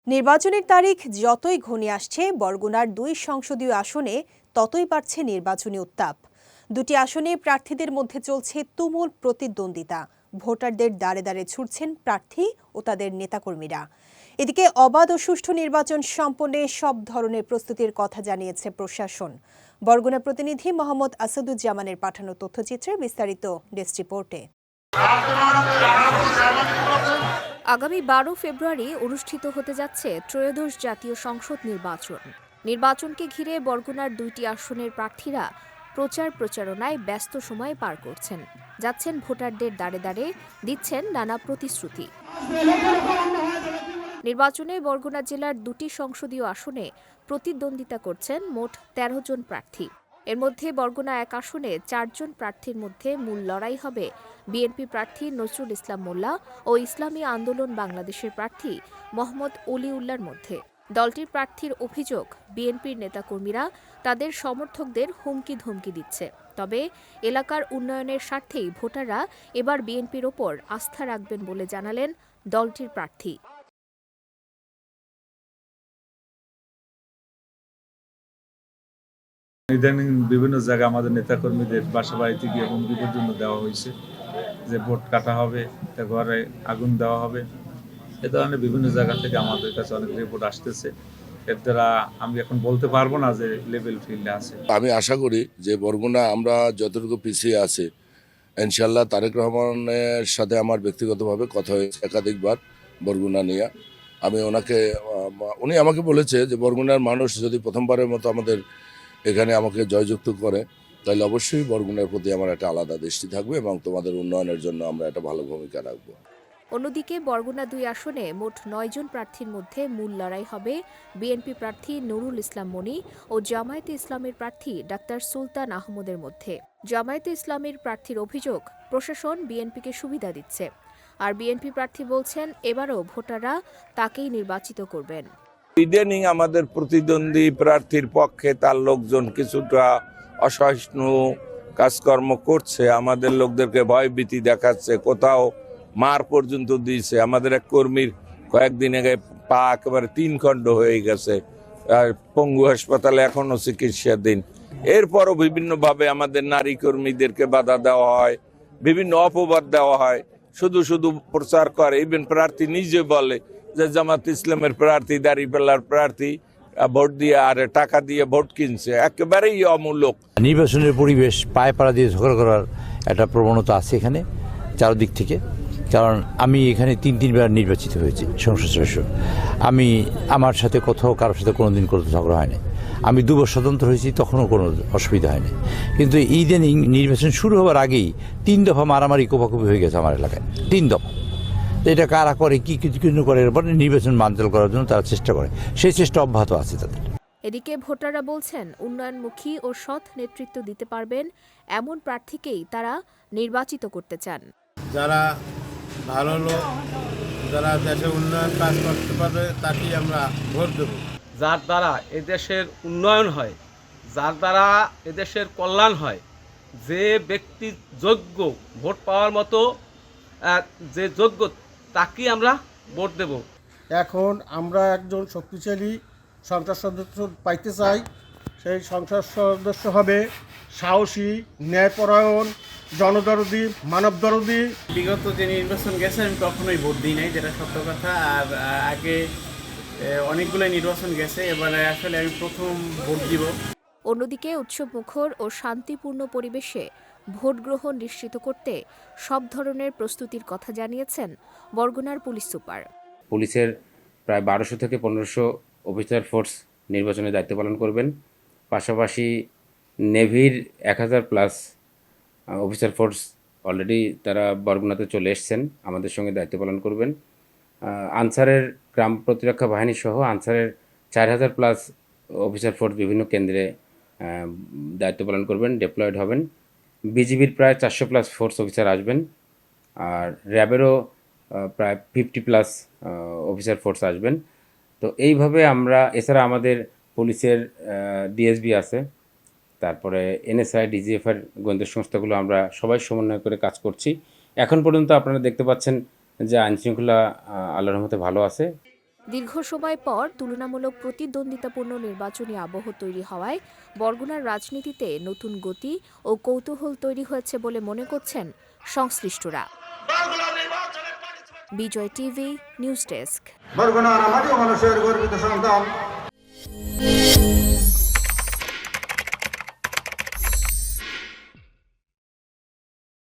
নির্বাচনের তারিখ যতই ঘনিয়ে আসছে বরগুনার ২ সংসদীয় আসনে ততই বাড়ছে নির্বাচনী উত্তাপ। দুটি আসনে প্রার্থীদের মধ্যে চলছে তুমুল প্রতিদ্বন্দ্বিতা। ভোটারদের দ্বারে দ্বারে ছুটছেন প্রার্থী ও তাদের নেতাকর্মীরা। এদিকে অবাধ ও সুষ্ঠু নির্বাচন সম্পন্নে সব ধরনের প্রস্তুতির কথা জানিয়েছে প্রশাসন। বরগুনা প্রতিনিধি মোহাম্মদ আসাদুজ্জামানের পাঠানো তথ্যচিত্রে বিস্তারিত ডেস্ক রিপোর্টে। আগামী ১২ ফেব্রুয়ারি অনুষ্ঠিত হতে যাচ্ছে ত্রয়োদশ জাতীয় সংসদ নির্বাচনকে ঘিরে বরগুনার ২টি আসনের প্রার্থীরা প্রচারণায় ব্যস্ত সময় পার করছেন। যাচ্ছেন ভোটারদের দ্বারে দ্বারে, দিচ্ছেন নানা প্রতিশ্রুতি। নির্বাচনে বরগুনা জেলার ২টি সংসদীয় আসনে প্রতিদ্বন্দ্বিতা করছেন মোট ১৩ জন প্রার্থী। এর মধ্যে বরগুনা ১ আসনে ৪ জন প্রার্থীর মধ্যে মূল লড়াই হবে বিএনপি প্রার্থী নজরুল ইসলাম মোল্লা ও ইসলামী আন্দোলন বাংলাদেশের প্রার্থী মোহাম্মদ অলিউল্লাহর মধ্যে। দলটির প্রার্থীর অভিযোগ, বিএনপির নেতাকর্মীরা তাদের সমর্থকদের হুমকি ধমকি দিচ্ছে। তবে এলাকার উন্নয়নের স্বার্থেই ভোটাররা এবার বিএনপির ওপর আস্থা রাখবেন বলে জানালেন দলটির প্রার্থী। ইদানিং বিভিন্ন জায়গায় আমাদের নেতাকর্মীদের বাসা বাড়িতে গিয়ে হুমকি পর্যন্ত দেওয়া হয়েছে যে ভোট কাটা হবে, ঘরে আগুন দেওয়া হবে। এ ধরনের বিভিন্ন জায়গা থেকে আমাদের কাছে অনেক রিপোর্ট আসতেছে। এর দ্বারা আমি এখন বলতে পারবো না যে লেভেল ফিল্ডে আছে। আমি আশা করি যে বরগুনা আমরা যতটুকু পিছিয়ে আছে, ইনশাল্লাহ তারেক রহমানের সাথে আমার ব্যক্তিগতভাবে কথা হয়েছে একাধিকবার বরগুনা নিয়ে। আমি উনি আমাকে বলেছে যে বরগুনার মানুষ যদি প্রথমবারের মতো আমাদের এখানে আমাকে জয়যুক্ত করে, তাহলে অবশ্যই বরগুনার প্রতি আমার একটা আলাদা দৃষ্টি থাকবে এবং তোমাদের উন্নয়নের জন্য আমরা একটা ভালো ভূমিকা রাখবো। অন্যদিকে বরগুনা ২ আসনে মোট ৯ জন প্রার্থীর মধ্যে মূল লড়াই হবে বিএনপি প্রার্থী নুরুল ইসলাম মনি ও জামায়াতে ইসলামের প্রার্থী ডাক্তার সুলতান আহমদের মধ্যে। জামায়াতে ইসলামের প্রার্থীর অভিযোগ, প্রশাসন বিএনপিকে সুবিধা দিচ্ছে। আর বিএনপি প্রার্থী বলছেন এবারও ভোটাররা তাকেই নির্বাচিত করবেন। ইদানিং আমাদের প্রতিদ্বন্দ্বী প্রার্থীর পক্ষে তার লোকজন কিছুটা অসহিষ্ণু কাজকর্ম করছে, আমাদের লোকদেরকে ভয়ভীতি দেখাচ্ছে, কোথাও মার পর্যন্ত দিয়েছে। আমাদের এক কর্মীর কয়েকদিন আগে পা একেবারে ৩ খণ্ড হয়ে গেছে, আর পঙ্গু হাসপাতালে এখনো চিকিৎসাধীন। এরপরও বিভিন্নভাবে আমাদের নারী কর্মীদেরকে বাধা দেওয়া হয়, বিভিন্ন অপবাদ দেওয়া হয়, শুধু প্রচার করে। ইভেন প্রার্থী নিজে বলে যে জামাত ইসলামের প্রার্থী, দাঁড়িপাল্লার প্রার্থী ভোট দিয়ে আর টাকা দিয়ে ভোট কিনছে, একেবারেই অমূলক। নির্বাচনের পরিবেশ পায়ে পাড়া দিয়ে ঝগড়া করার একটা প্রবণতা আছে এখানে চারদিক থেকে। কারণ আমি এখানে ৩বার নির্বাচিত হয়েছি সংসদ সদস্য। আমার সাথে কোথাও কারোর সাথে কোনোদিন কোনো ঝগড়া হয়নি। আমি ২ বছর স্বতন্ত্র হয়েছি, তখনও কোনো অসুবিধা হয়নি। কিন্তু ইদানিং নির্বাচন শুরু হওয়ার আগেই ৩ দফা মারামারি কোপাকুপি হয়ে গেছে আমার এলাকায়। ৩ দফা। এটা কারা করে, কি কিছু করে, এরপরে নির্বাচন বানচাল করার জন্য তারা চেষ্টা করে। সেই চেষ্টা অব্যাহত আছে তাদের। এদিকে ভোটাররা বলছেন উন্নয়নমুখী ও সৎ নেতৃত্ব দিতে পারবেন এমন প্রার্থীকেই তারা নির্বাচিত করতে চান। যারা ভালো লোক, যারা দেশের উন্নয়ন কাজ করতে পারবে তাকেই আমরা ভোট দেব। যার দ্বারা এদেশের উন্নয়ন হয়, যার দ্বারা এদেশের কল্যাণ হয়, যে ব্যক্তি যোগ্য, ভোট পাওয়ার মতো যে যোগ্য, তাকেই আমরা ভোট দেব। এখন আমরা একজন শক্তিশালী সংসদ সদস্য পাইতে চাই। সেই সংসদ সদস্য হবে সাহসী, ন্যায়পরায়ণ, জনদরদী, মানবদরদী। বিগত যে নির্বাচন গেছে আমি কখনোই ভোট দিই নাই, যেটা সত্য কথা। আর আগে অনেকগুলো নির্বাচন গেছে, এবারে আসলে আমি প্রথম ভোট দিব। অন্যদিকে উৎসবমুখর ও শান্তিপূর্ণ পরিবেশে ভোট গ্রহণ নিশ্চিত করতে সব ধরনের প্রস্তুতির কথা জানিয়েছেন বরগুনার পুলিশ সুপার। পুলিশের প্রায় ১২০০ থেকে ১৫০০ অফিসার ফোর্স নির্বাচনে দায়িত্ব পালন করবেন। পাশাপাশি নেভির ১০০০+ অফিসার ফোর্স অলরেডি তারা বরগুনাতে চলে এসছেন, আমাদের সঙ্গে দায়িত্ব পালন করবেন। আনসারের গ্রাম প্রতিরক্ষা বাহিনী সহ আনসারের ৪০০০+ অফিসার ফোর্স বিভিন্ন কেন্দ্রে দায়িত্ব পালন করবেন, ডিপ্লয়েড হবেন। বিজিবির প্রায় ৪০০+ ফোর্স অফিসার আসবেন, আর র্যাবেরও প্রায় 50+ অফিসার ফোর্স আসবেন। তো এইভাবে আমরা, এছাড়া আমাদের পুলিশের ডিএসবি আছে, তারপরে এনএসআই, ডিজিএফআর গোয়েন্দা সংস্থাগুলো আমরা সবাই সমন্বয় করে কাজ করছি। এখন পর্যন্ত আপনারা দেখতে পাচ্ছেন যে আইনশৃঙ্খলা আল্লাহর রহমতে ভালো আছে। দীর্ঘ সময় পর তুলনামূলক প্রতিদ্বন্দ্বিতাপূর্ণ নির্বাচনী আবহ তৈরি হওয়ায় বরগুনার রাজনীতিতে নতুন গতি ও কৌতূহল তৈরি হয়েছে বলে মনে করছেন সংশ্লিষ্টরা। বিজয় টিভি নিউজ ডেস্ক। বরগুনার আমাদের মানুষের গর্বিত সন্তান